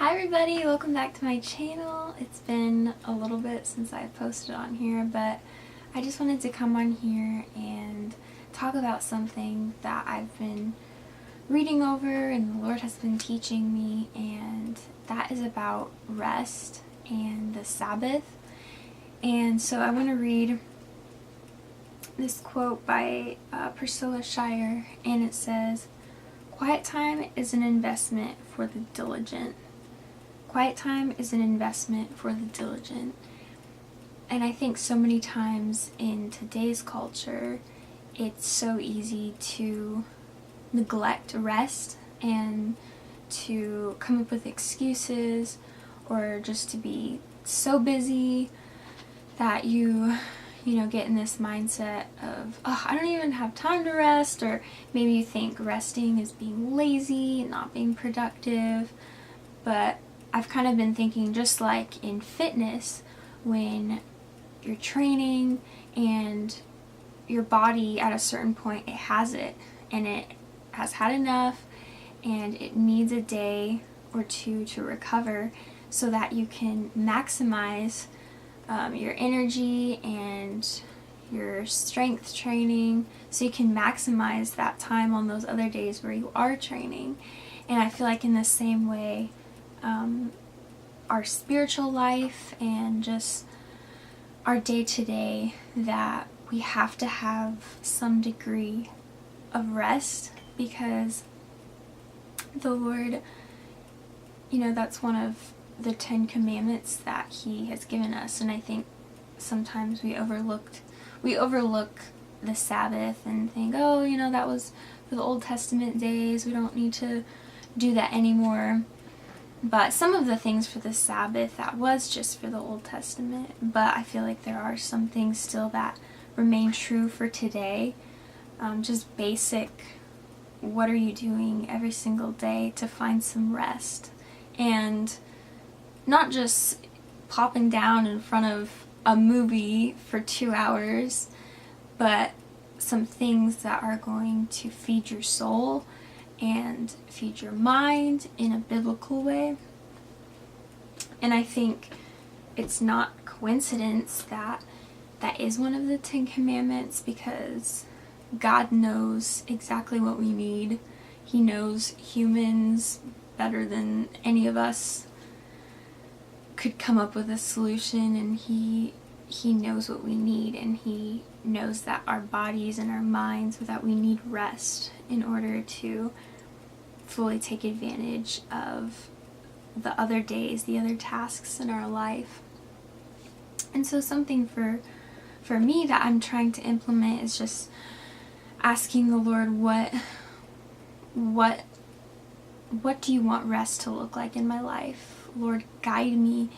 Hi everybody, welcome back to my channel. It's been a little bit since I posted on here, but I just wanted to come on here and talk about something that I've been reading over and the Lord has been teaching me, and that is about rest and the Sabbath. And so I want to read this quote by Priscilla Shirer, and it says, "Quiet time is an investment for the diligent." Quiet time is an investment for the diligent. And I think so many times in today's culture, it's so easy to neglect rest and to come up with excuses, or just to be so busy that you get in this mindset of, oh, I don't even have time to rest, or maybe you think resting is being lazy, not being productive. But I've kind of been thinking, just like in fitness, when you're training and your body at a certain point, it has it and it has had enough and it needs a day or two to recover so that you can maximize your energy and your strength training, so you can maximize that time on those other days where you are training. And I feel like in the same way, our spiritual life and just our day-to-day, that we have to have some degree of rest, because the Lord, that's one of the 10 commandments that He has given us. And I think sometimes we overlook the Sabbath and think, oh, that was for the Old Testament days, we don't need to do that anymore. But some of the things for the Sabbath, that was just for the Old Testament. But I feel like there are some things still that remain true for today. Just basic, what are you doing every single day to find some rest? And not just popping down in front of a movie for 2 hours, but some things that are going to feed your soul and feed your mind in a biblical way. And I think it's not coincidence that that is one of the 10 commandments, because God knows exactly what we need. He knows humans better than any of us could come up with a solution, and He knows what we need, and He knows that our bodies and our minds, that we need rest in order to fully take advantage of the other days, the other tasks in our life. And so something for me that I'm trying to implement is just asking the Lord, what do you want rest to look like in my life? Lord, guide me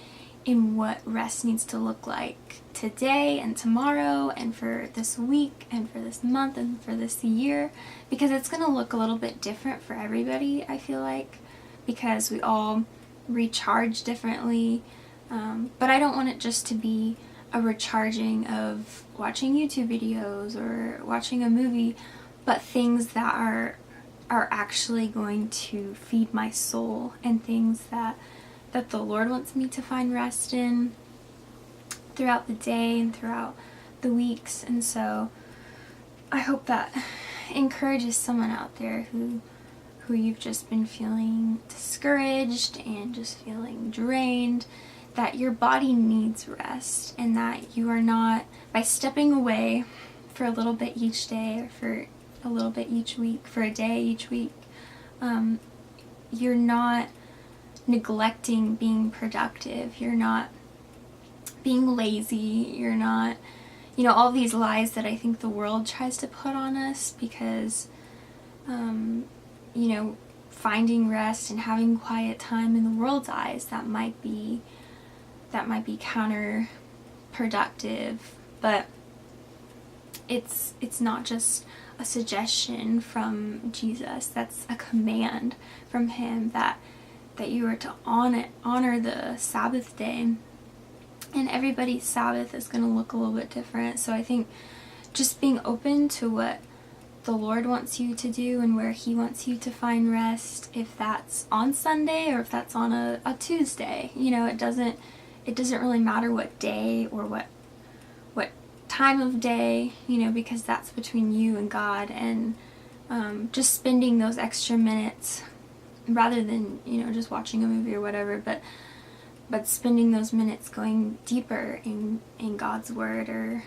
in what rest needs to look like today and tomorrow and for this week and for this month and for this year, because it's going to look a little bit different for everybody, I feel like, because we all recharge differently. But I don't want it just to be a recharging of watching YouTube videos or watching a movie, but things that are actually going to feed my soul, and things that the Lord wants me to find rest in throughout the day and throughout the weeks. And so I hope that encourages someone out there who you've just been feeling discouraged and just feeling drained, that your body needs rest, and that you are not, by stepping away for a little bit each day, or for a little bit each week, for a day each week, you're not neglecting being productive, you're not being lazy, you're not, all these lies that I think the world tries to put on us, because, finding rest and having quiet time in the world's eyes, that might be counterproductive. But it's not just a suggestion from Jesus, that's a command from Him, that you are to honor the Sabbath day. And everybody's Sabbath is going to look a little bit different. So I think just being open to what the Lord wants you to do and where He wants you to find rest, if that's on Sunday or if that's on a Tuesday. You know, it doesn't really matter what day or what time of day, you know, because that's between you and God. And just spending those extra minutes rather than, you know, just watching a movie or whatever, but spending those minutes going deeper in God's Word, or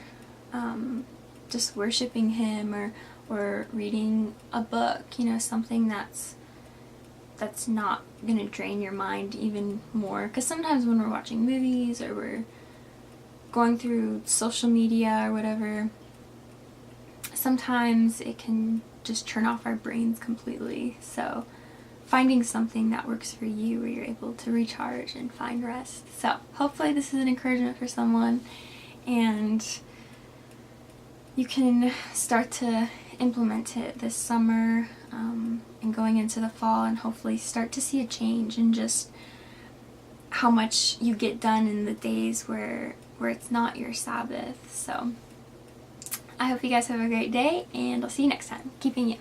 just worshiping Him, or reading a book, you know, something that's not going to drain your mind even more. Because sometimes when we're watching movies or we're going through social media or whatever, sometimes it can just turn off our brains completely. So finding something that works for you where you're able to recharge and find rest. So hopefully this is an encouragement for someone, and you can start to implement it this summer and going into the fall, and hopefully start to see a change in just how much you get done in the days where it's not your Sabbath. So I hope you guys have a great day, and I'll see you next time. Keeping you.